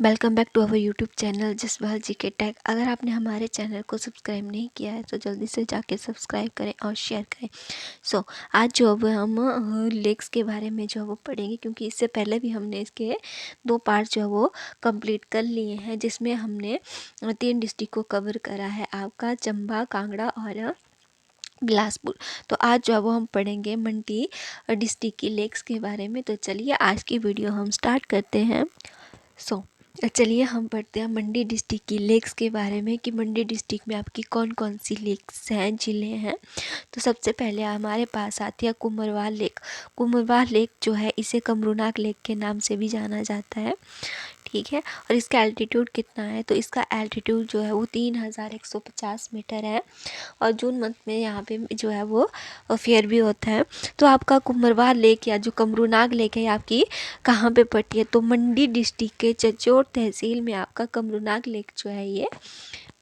Welcome back to our YouTube channel Jaswal ji के tag. अगर आपने हमारे चैनल को सब्सक्राइब नहीं किया है तो जल्दी से जाके सब्सक्राइब करें और शेयर करें। आज जो अब हम लेक्स के बारे में जो है वो पढ़ेंगे, क्योंकि इससे पहले भी हमने इसके 2 पार्ट जो है वो कंप्लीट कर लिए हैं, जिसमें हमने 3 डिस्ट्रिक्ट को कवर करा है, आपका चंबा, कांगड़ा और बिलासपुर। तो आज जो है वो हम पढ़ेंगे मंडी डिस्ट्रिक्ट की लेक्स के बारे में। तो चलिए आज की वीडियो हम स्टार्ट करते हैं। चलिए हम पढ़ते हैं मंडी डिस्ट्रिक्ट की लेक्स के बारे में कि मंडी डिस्ट्रिक्ट में आपकी कौन कौन सी लेक्स हैं, जिले हैं। तो सबसे पहले हमारे पास आती है कुमरवाल लेक। कुमरवाल लेक जो है इसे कमरूनाग लेक के नाम से भी जाना जाता है, ठीक है। और इसका एल्टीट्यूड कितना है, तो इसका एल्टीट्यूड जो है वो 3150 मीटर है। और जून मंथ में यहाँ पे जो है वो फेयर भी होता है। तो आपका कुमरवाल लेक या जो कमरूनाग लेक है आपकी कहाँ पे पड़ती है, तो मंडी डिस्ट्रिक्ट के चचोड़ तहसील में आपका कमरूनाग लेक जो है ये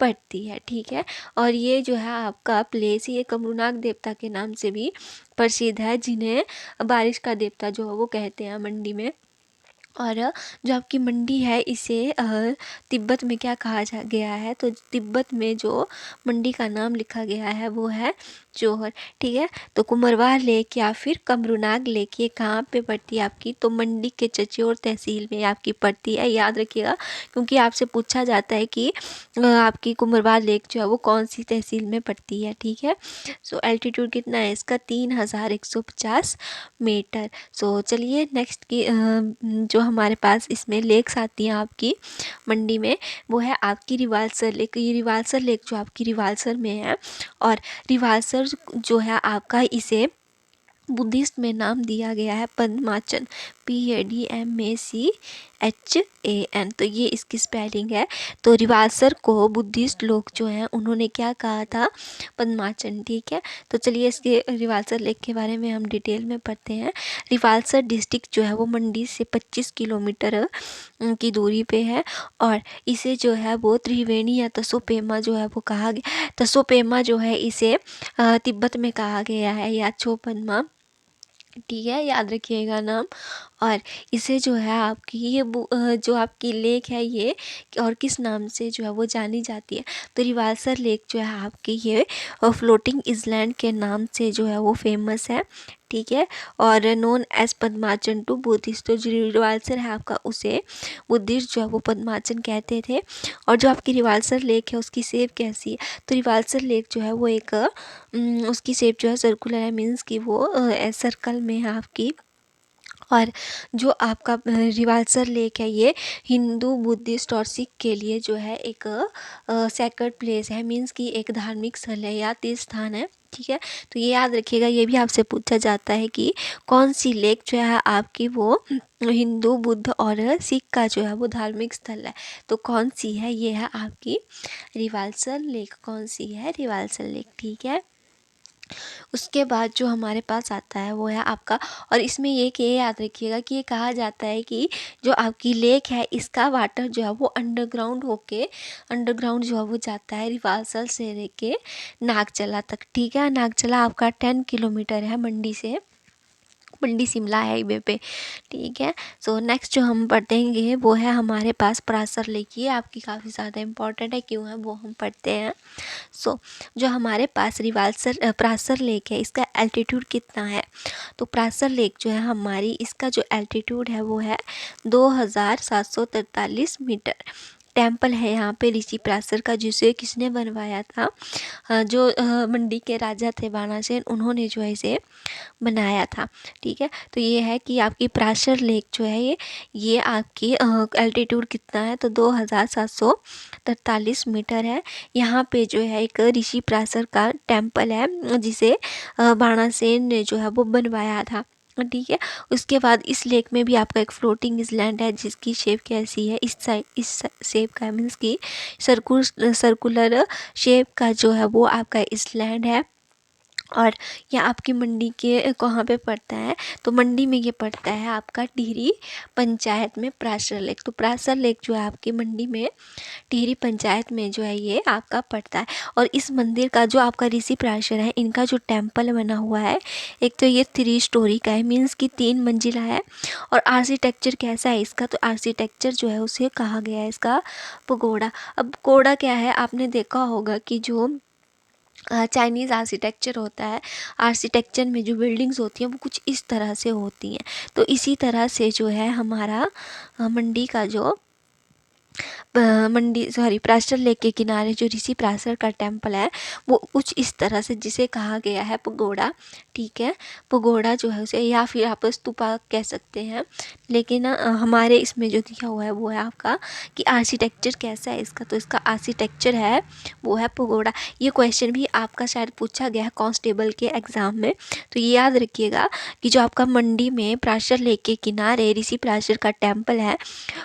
पड़ती है, ठीक है। और ये जो है आपका प्लेस ये कमरूनाग देवता के नाम से भी प्रसिद्ध है, जिन्हें बारिश का देवता जो है वो कहते हैं मंडी में। और जो आपकी मंडी है इसे तिब्बत में क्या कहा गया है, तो तिब्बत में जो मंडी का नाम लिखा गया है वो है जोहर, ठीक है। तो कुमरवाल लेक या फिर कमरूनाग लेक ये कहाँ पे पड़ती है आपकी, तो मंडी के चचोड़ तहसील में आपकी पड़ती है, याद रखिएगा, क्योंकि आपसे पूछा जाता है कि आपकी कुमरवाल लेक जो है वो कौन सी तहसील में पड़ती है, ठीक है। एल्टीट्यूड कितना है इसका 3150 मीटर। चलिए नेक्स्ट की जो हमारे पास इसमें लेक्स आती हैं आपकी मंडी में, वो है आपकी रिवालसर लेक। ये रिवालसर लेक जो आपकी रिवालसर में है, और रिवालसर जो है आपका इसे बुद्धिस्ट में नाम दिया गया है पद्माचन, PADMACHAN। तो ये इसकी स्पेलिंग है। तो रिवालसर को बुद्धिस्ट लोग जो हैं उन्होंने क्या कहा था, पद्माचन, ठीक है। तो चलिए इसके रिवालसर लेक के बारे में हम डिटेल में पढ़ते हैं। रिवालसर डिस्ट्रिक्ट जो है वो मंडी से 25 किलोमीटर की दूरी पे है, और इसे जो है वो त्रिवेणी या तसोपेमा जो है वो कहा गया। तसोपेमा जो है इसे तिब्बत में कहा गया है, या छोपनमा, ठीक है, याद रखिएगा नाम। और इसे जो है आपकी ये जो आपकी लेक है ये और किस नाम से जो है वो जानी जाती है, तो रिवालसर लेक जो है आपकी ये फ्लोटिंग इसलैंड के नाम से जो है वो फेमस है, ठीक है। और नोन एज पद्माचन टू बुद्धिस्ट, तो जो रिवालसर है आपका उसे बुद्धिस्ट जो है वो पद्माचन कहते थे। और जो आपकी रिवालसर लेक है उसकी शेप कैसी है, तो रिवालसर लेक जो है वो एक उसकी शेप जो है सर्कुलर है, मीन्स कि वो सर्कल में है आपकी। और जो आपका रिवालसर लेक है ये हिंदू, बुद्धिस्ट और सिख के लिए जो है एक सैक्रेड प्लेस है, मीन्स कि एक धार्मिक स्थल है या तीर्थ स्थान है, ठीक है। तो ये याद रखिएगा, ये भी आपसे पूछा जाता है कि कौन सी लेक जो है आपकी वो हिंदू, बुद्ध और सिख का जो है वो धार्मिक स्थल है, तो कौन सी है, ये है आपकी रिवालसर लेक। कौन सी है, रिवालसर लेक, ठीक है। उसके बाद जो हमारे पास आता है वो है आपका, और इसमें ये याद रखिएगा कि ये कहा जाता है कि जो आपकी लेक है इसका वाटर जो है वो अंडरग्राउंड जो है वो जाता है रिवालसर से लेके नागचला तक, ठीक है। नागचला आपका 10 किलोमीटर है मंडी से, मंडी शिमला हाईवे पे, ठीक है। नेक्स्ट जो हम पढ़ेंगे वो है हमारे पास परासर लेक। ये आपकी काफ़ी ज़्यादा इम्पॉर्टेंट है, क्यों है वो हम पढ़ते हैं। जो हमारे पास परासर लेक है इसका एल्टीट्यूड कितना है, तो परासर लेक जो है हमारी इसका जो एल्टीट्यूड है वो है 2743 मीटर। टेम्पल है यहाँ पे ऋषि पराशर का, जिसे किसने बनवाया था, जो मंडी के राजा थे बाणासेन, उन्होंने जो है इसे बनाया था, ठीक है। तो ये है कि आपकी पराशर लेक जो है ये आपकी एल्टीट्यूड कितना है, तो 2743 मीटर है। यहाँ पे जो है एक ऋषि पराशर का टेम्पल है, जिसे बाणासेन ने जो है वो बनवाया था, ठीक है। उसके बाद इस लेक में भी आपका एक फ्लोटिंग इसलैंड है, जिसकी शेप कैसी है, इस शेप का, मीन्स की सर्कुलर शेप का जो है वो आपका इसलैंड है। और यह आपकी मंडी के कहाँ पे पड़ता है, तो मंडी में ये पड़ता है आपका टिहरी पंचायत में प्रासर लेक। तो प्रासर लेक जो है आपकी मंडी में टिहरी पंचायत में जो है ये आपका पड़ता है। और इस मंदिर का जो आपका ऋषि प्राशर है, इनका जो टेम्पल बना हुआ है, एक तो ये 3 स्टोरी का है, मीन्स कि 3 मंजिला है। और आर्किटेक्चर कैसा है इसका, तो आर्किटेक्चर जो है उसे कहा गया है इसका पगोड़ा। अब पगोड़ा क्या है, आपने देखा होगा कि जो चाइनीज़ आर्किटेक्चर होता है, आर्किटेक्चर में जो बिल्डिंग्स होती हैं वो कुछ इस तरह से होती हैं। तो इसी तरह से जो है हमारा मंडी का जो प्रासर लेक के किनारे जो ऋषि प्रासर का टेम्पल है वो कुछ इस तरह से, जिसे कहा गया है पगोड़ा। ठीक है, पगोड़ा जो है उसे, या फिर आप स्तूपा कह सकते हैं, लेकिन हमारे इसमें जो दिया हुआ है वो है आपका कि आर्किटेक्चर कैसा है इसका, तो इसका आर्किटेक्चर है वो है पगोड़ा। ये क्वेश्चन भी आपका शायद पूछा गया है कांस्टेबल के एग्ज़ाम में, तो ये याद रखिएगा कि जो आपका मंडी में प्रासर लेक के किनारे ऋषि प्रासर का टेम्पल है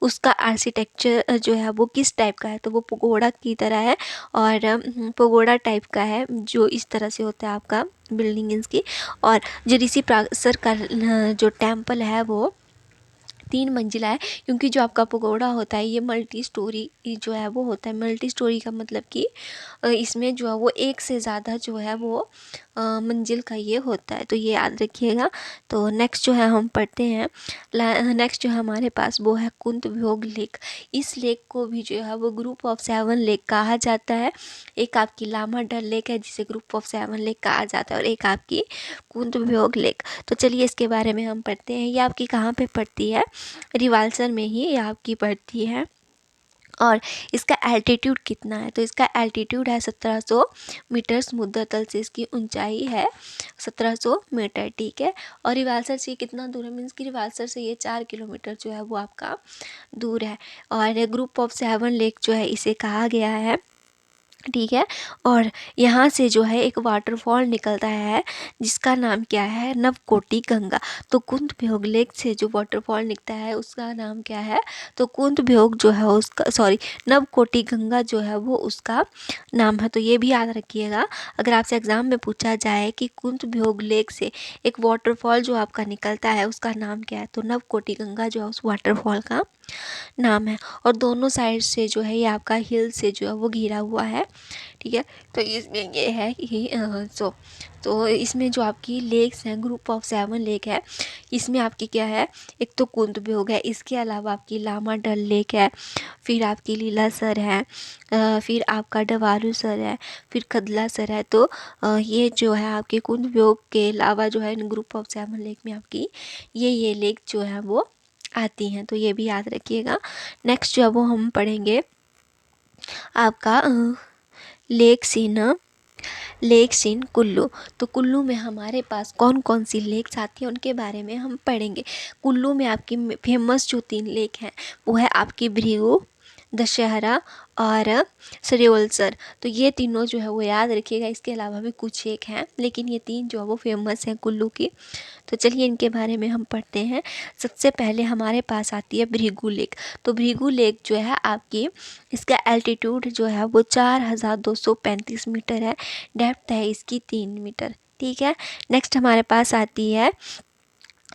उसका आर्किटेक्चर जो है वो किस टाइप का है, तो वो पगोड़ा की तरह है। और पगोड़ा टाइप का है, जो इस तरह से होता है आपका बिल्डिंग इसकी। और जो ऋषि प्रासर का जो टेम्पल है वो 3 मंजिला है, क्योंकि जो आपका पगोड़ा होता है ये मल्टी स्टोरी जो है वो होता है। मल्टी स्टोरी का मतलब कि इसमें जो है वो एक से ज़्यादा जो है वो मंजिल का ये होता है, तो ये याद रखिएगा। तो नेक्स्ट जो है हम पढ़ते हैं, नेक्स्ट जो हमारे पास वो है कुंत वियोग लेक। इस लेक को भी जो है वो ग्रुप ऑफ 7 लेक कहा जाता है। एक आपकी लामा डल लेक है जिसे ग्रुप ऑफ 7 लेक कहा जाता है, और एक आपकी कुंत वियोग लेक। तो चलिए इसके बारे में हम पढ़ते हैं। ये आपकी कहाँ पे पड़ती है, रिवाल्सर में ही ये आपकी पड़ती है। और इसका एल्टीट्यूड कितना है, तो इसका एल्टीट्यूड है 1700 मीटर, समुद्र तल से इसकी ऊंचाई है 1700 मीटर। ठीक है, और रिवाल्सर से कितना दूर है, मीन्स कि रिवाल्सर से ये 4 किलोमीटर जो है वो आपका दूर है। और ग्रुप ऑफ 7 लेक जो है इसे कहा गया है। ठीक है, और यहाँ से जो है एक वाटरफॉल निकलता है जिसका नाम क्या है, नवकोटि गंगा। तो कुंत वियोग लेक से जो वाटरफॉल निकलता है उसका नाम क्या है, तो कुंत वियोग जो है उसका, सॉरी, नवकोटि गंगा जो है वो उसका नाम है। तो ये भी याद रखिएगा, अगर आपसे एग्ज़ाम में पूछा जाए कि कुंत वियोग लेक से एक वाटरफॉल जो आपका निकलता है उसका नाम क्या है, तो नवकोटि गंगा जो है उस वाटरफॉल का नाम है। और दोनों साइड से जो है ये आपका हिल से जो है वो घिरा हुआ है। ठीक है, तो इसमें ये है कि तो इसमें जो आपकी लेक्स हैं, ग्रुप ऑफ 7 लेक है, इसमें आपकी क्या है, एक तो कुंत वियोग है, इसके अलावा आपकी लामा डल लेक है, फिर आपकी लीलासर है, फिर आपका डवारूसर है, फिर कदलासर है। तो ये जो है आपके कुंत वियोग के अलावा जो है ग्रुप ऑफ 7 लेक में आपकी ये लेक जो है वो आती हैं, तो ये भी याद रखिएगा। नेक्स्ट जो है वो हम पढ़ेंगे आपका लेक सीन कुल्लू। तो कुल्लू में हमारे पास कौन कौन सी लेक्स आती हैं उनके बारे में हम पढ़ेंगे। कुल्लू में आपकी फेमस जो 3 लेक हैं वो है आपकी भृगु, दशहरा और सरयोलसर। तो ये तीनों जो है वो याद रखिएगा, इसके अलावा भी कुछ एक हैं, लेकिन ये 3 जो है वो फेमस हैं कुल्लू की। तो चलिए इनके बारे में हम पढ़ते हैं। सबसे पहले हमारे पास आती है भृगु लेक। तो भृगु लेक जो है आपकी, इसका एल्टीट्यूड जो है वो 4235 मीटर है, डेप्थ है इसकी 3 मीटर। ठीक है, नेक्स्ट हमारे पास आती है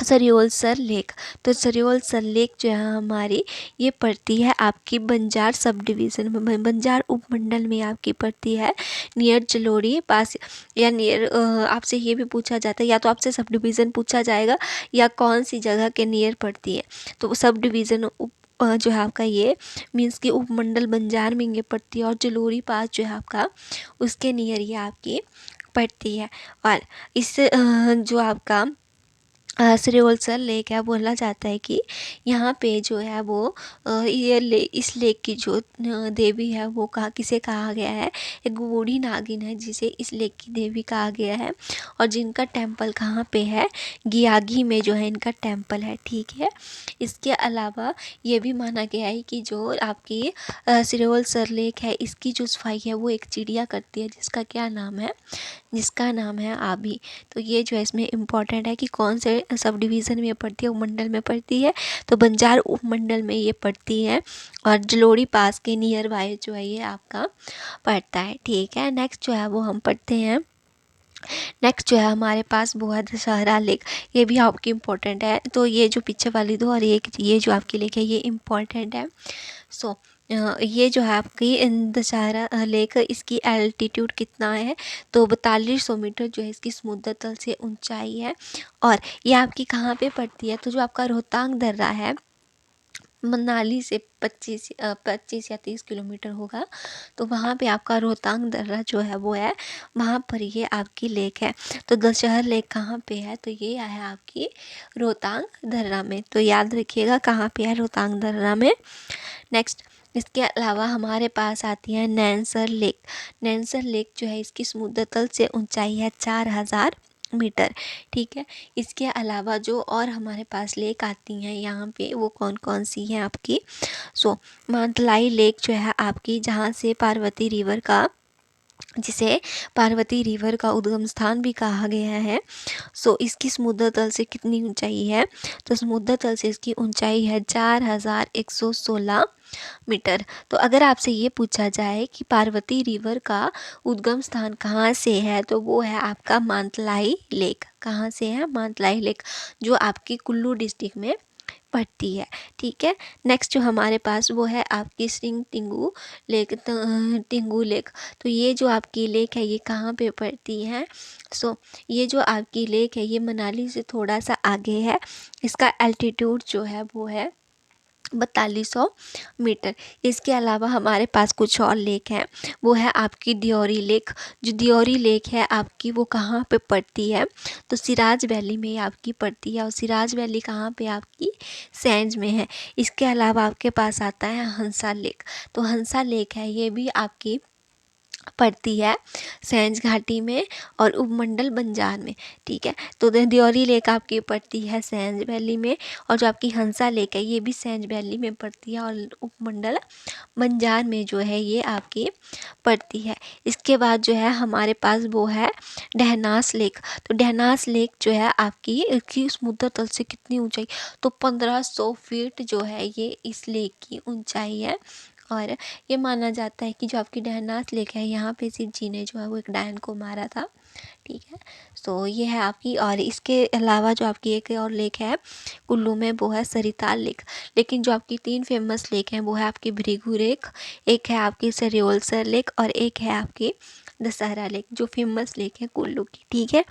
सरयोलसर लेक। तो सरयोलसर लेक जो है हमारी, ये पड़ती है आपकी बंजार सब डिवीज़न में, बंजार उपमंडल में आपकी पड़ती है, नियर जलोड़ी पास, या नियर, आपसे ये भी पूछा जाता है, या तो आपसे सब डिवीज़न पूछा जाएगा या कौन सी जगह के नियर पड़ती है। तो सब डिवीज़न जो है आपका ये मीन्स कि उपमंडल बंजार में ये पड़ती है, और जलोड़ी पास जो है आपका उसके नियर ये आपकी पड़ती है। और इस जो आपका सरयोलसर लेक है, बोला जाता है कि यहाँ पे जो है वो इस लेक की जो देवी है वो किसे कहा गया है, एक बूढ़ी नागिन है जिसे इस लेक की देवी कहा गया है, और जिनका टेम्पल कहाँ पे है, गियागी में जो है इनका टेम्पल है। ठीक है, इसके अलावा ये भी माना गया है कि जो आपकी सरयोलसर लेक है इसकी जो सफाई है वो एक चिड़िया करती है, जिसका क्या नाम है, जिसका नाम है आभी। तो ये जो है इसमें इम्पॉर्टेंट है कि कौन से सब डिवीज़न में पड़ती है, उपमंडल में पड़ती है, तो बंजार उपमंडल में ये पड़ती है, और जलोड़ी पास के नियर बाय जो है ये आपका पड़ता है। ठीक है, नेक्स्ट जो है वो हम पढ़ते हैं नेक्स्ट जो है हमारे पास वो है दशहरा लेक, ये भी आपकी इम्पोर्टेंट है। तो ये जो पीछे वाली दो और एक ये जो आपकी लेक है ये इम्पोर्टेंट है। सो ये जो है आपकी दशहरा लेक, इसकी एल्टीट्यूड कितना है तो 4200 मीटर जो है इसकी समुद्र तल से ऊंचाई है। और ये आपकी कहाँ पे पड़ती है, तो जो आपका रोहतांग दर्रा है मनाली से 25 या 30 किलोमीटर होगा, तो वहाँ पे आपका रोहतांग दर्रा जो है वो है, वहाँ पर ये आपकी लेक है। तो दशहर लेक कहाँ पे है, तो ये है आपकी रोहतांग दर्रा में। तो याद रखिएगा कहाँ पे है, रोहतांग दर्रा में। नेक्स्ट इसके अलावा हमारे पास आती है नैनसर लेक। नैनसर लेक जो है इसकी समुद्र तल से ऊंचाई है 4000 मीटर। ठीक है, इसके अलावा जो और हमारे पास लेक आती हैं यहाँ पे वो कौन कौन सी हैं आपकी, मातलाई लेक जो है आपकी, जहाँ से पार्वती रिवर का, जिसे पार्वती रिवर का उद्गम स्थान भी कहा गया है। इसकी समुद्र तल से कितनी ऊंचाई है, तो समुद्र तल से इसकी ऊंचाई है 4116 मीटर। तो अगर आपसे ये पूछा जाए कि पार्वती रिवर का उद्गम स्थान कहाँ से है, तो वो है आपका मातलाई लेक। कहाँ से है, मातलाई लेक, जो आपकी कुल्लू डिस्ट्रिक्ट में पड़ती है। ठीक है, नेक्स्ट जो हमारे पास वो है आपकी सिंग टिंगू लेक, टिंगू लेक। तो ये जो आपकी लेक है ये कहाँ पे पड़ती है, ये जो आपकी लेक है ये मनाली से थोड़ा सा आगे है। इसका एल्टीट्यूड जो है वो है 4200 मीटर। इसके अलावा हमारे पास कुछ और लेक हैं, वो है आपकी दियोरी लेक। जो दियोरी लेक है आपकी वो कहाँ पे पड़ती है, तो सिराज वैली में आपकी पड़ती है। और सिराज वैली कहाँ पे आपकी, सैंज में है। इसके अलावा आपके पास आता है हंसा लेक। तो हंसा लेक है ये भी आपकी पड़ती है सैंज घाटी में और उपमंडल बंजार में। ठीक है, तो दियोरी लेक आपकी पड़ती है सैंज वैली में, और जो आपकी हंसा लेक है ये भी सैंज वैली में पड़ती है और उपमंडल बंजार में जो है ये आपकी पड़ती है। इसके बाद जो है हमारे पास वो है डहनास लेक। तो डहनास लेक जो है आपकी, इसकी समुद्र तल से कितनी ऊंचाई, तो 1500 फीट जो है ये इस लेक की ऊंचाई है। और ये माना जाता है कि जो आपकी डहनास लेक है यहाँ पे शिव जी ने जो है वो एक डायन को मारा था। ठीक है, ये है आपकी। और इसके अलावा जो आपकी एक और लेक है कुल्लू में, वो है सरिताल लेक। लेकिन जो आपकी 3 फेमस लेक हैं वो है आपकी भृगु लेक, एक है आपकी सरियोलसर लेक, और एक है आपकी दशहरा लेक, जो फेमस लेक है कुल्लू की। ठीक है,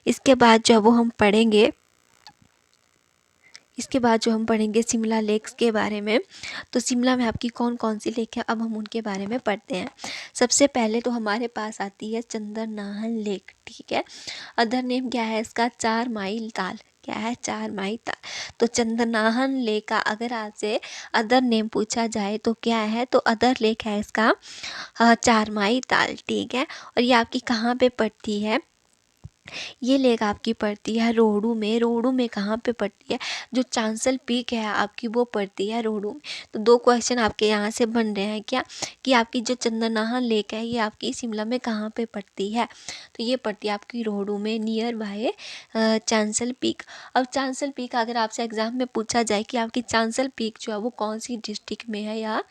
इसके बाद जब वो हम पढ़ेंगे, इसके बाद जो हम पढ़ेंगे शिमला लेक्स के बारे में। तो शिमला में आपकी कौन कौन सी लेक है, अब हम उनके बारे में पढ़ते हैं। सबसे पहले तो हमारे पास आती है चंद्रनाहन लेक। ठीक है, अदर नेम क्या है इसका, 4 माइल ताल। क्या है, 4 माइल ताल। तो चंद्रनाहन लेक का अगर आपसे अदर नेम पूछा जाए तो क्या है, तो अदर लेक है इसका 4 माइल ताल। ठीक है, और ये आपकी कहाँ पे पड़ती है, ये लेक आपकी पड़ती है रोहड़ू में। रोहड़ू में कहाँ पे पड़ती है, जो चांसल पीक है आपकी वो पड़ती है रोहड़ू में। तो 2 क्वेश्चन आपके यहाँ से बन रहे हैं क्या, कि आपकी जो चंद्रनाहन लेक है ये आपकी शिमला में कहाँ पे पड़ती है, तो ये पड़ती है आपकी रोहड़ू में, नियर बाय चांसल पीक। अब चांसल पीक अगर आपसे एग्जाम में पूछा जाए कि आपकी चांसल पीक जो है वो कौन सी डिस्ट्रिक्ट में है या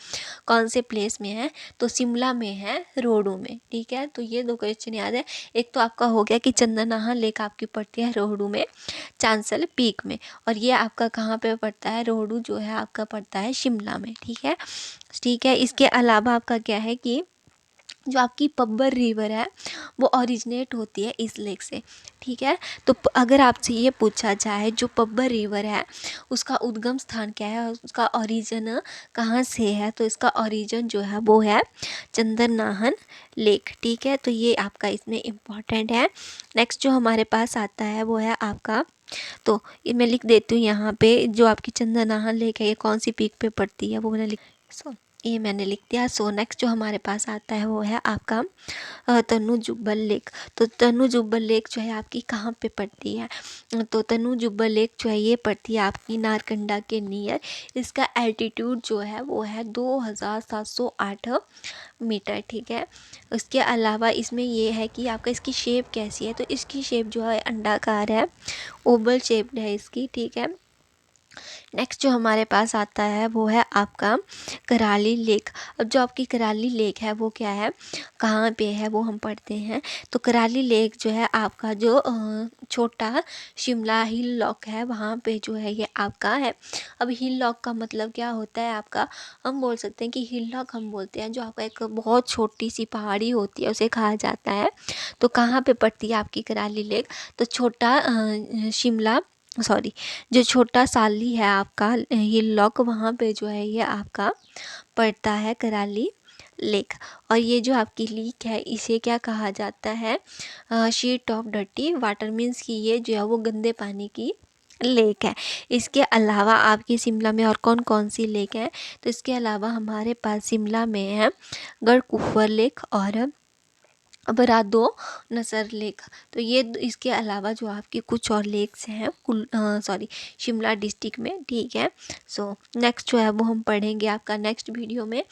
कौन से प्लेस में है, तो शिमला में है, रोहड़ू में। ठीक है, तो ये 2 क्वेश्चन याद है। एक तो आपका हो गया कि चंद्रनाहन लेक आपकी पड़ती है रोहड़ू में, चांसल पीक में, और ये आपका कहाँ पे पड़ता है, रोहड़ू जो है आपका पड़ता है शिमला में। ठीक है, ठीक है। इसके अलावा आपका क्या है कि जो आपकी पब्बर रिवर है वो ओरिजिनेट होती है इस लेक से। ठीक है, तो अगर आपसे ये पूछा जाए जो पब्बर रिवर है उसका उद्गम स्थान क्या है, उसका ओरिजिन कहाँ से है, तो इसका ओरिजिन जो है वो है चंद्रनाहन लेक। ठीक है, तो ये आपका इसमें इम्पॉर्टेंट है। नेक्स्ट जो हमारे पास आता है वो है आपका, तो ये मैं लिख देती हूँ यहाँ पे, जो आपकी चंद्रनाहन लेक है ये कौन सी पीक पे पड़ती है वो मैंने ये मैंने लिख दिया। नेक्स्ट जो हमारे पास आता है वो है आपका तनु जुब्बल लेक। तो तनु जुब्बल लेक जो है आपकी कहाँ पे पड़ती है, तो तनु जुब्बल लेक जो है ये पड़ती है आपकी नारकंडा के नियर। इसका एल्टीट्यूड जो है वो है 2708 मीटर। ठीक है, उसके अलावा इसमें ये है कि आपका इसकी शेप कैसी है, तो इसकी शेप जो है अंडाकार है, ओवल शेप्ड है इसकी। ठीक है, नेक्स्ट जो हमारे पास आता है वो है आपका कराली लेक। अब जो आपकी कराली लेक है वो क्या है, कहाँ पे है, वो हम पढ़ते हैं। तो कराली लेक जो है आपका जो छोटा शिमला हिल लॉक है वहाँ पे जो है ये आपका है। अब हिल लॉक का मतलब क्या होता है आपका, हम बोल सकते हैं कि हिल लॉक हम बोलते हैं जो आपका एक बहुत छोटी सी पहाड़ी होती है उसे कहा जाता है। तो कहाँ पे पड़ती है आपकी कराली लेक, तो छोटा शिमला सॉरी जो छोटा साली है आपका ये लॉक, वहाँ पे जो है ये आपका पड़ता है कराली लेक। और ये जो आपकी लेक है इसे क्या कहा जाता है, sheet of dirty water, means कि ये जो है वो गंदे पानी की लेक है। इसके अलावा आपकी शिमला में और कौन कौन सी लेक है, तो इसके अलावा हमारे पास शिमला में है गढ़कुफर लेक और बरादो नसर लेक। तो ये इसके अलावा जो आपकी कुछ और लेक्स हैं शिमला डिस्ट्रिक्ट में, ठीक है। सो नेक्स्ट जो है वो हम पढ़ेंगे आपका नेक्स्ट वीडियो में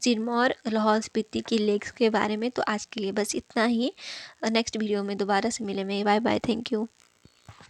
सिरमौर लाहौल स्पीति की लेक्स के बारे में। तो आज के लिए बस इतना ही, नेक्स्ट वीडियो में दोबारा से मिलेंगे। Bye bye, thank you.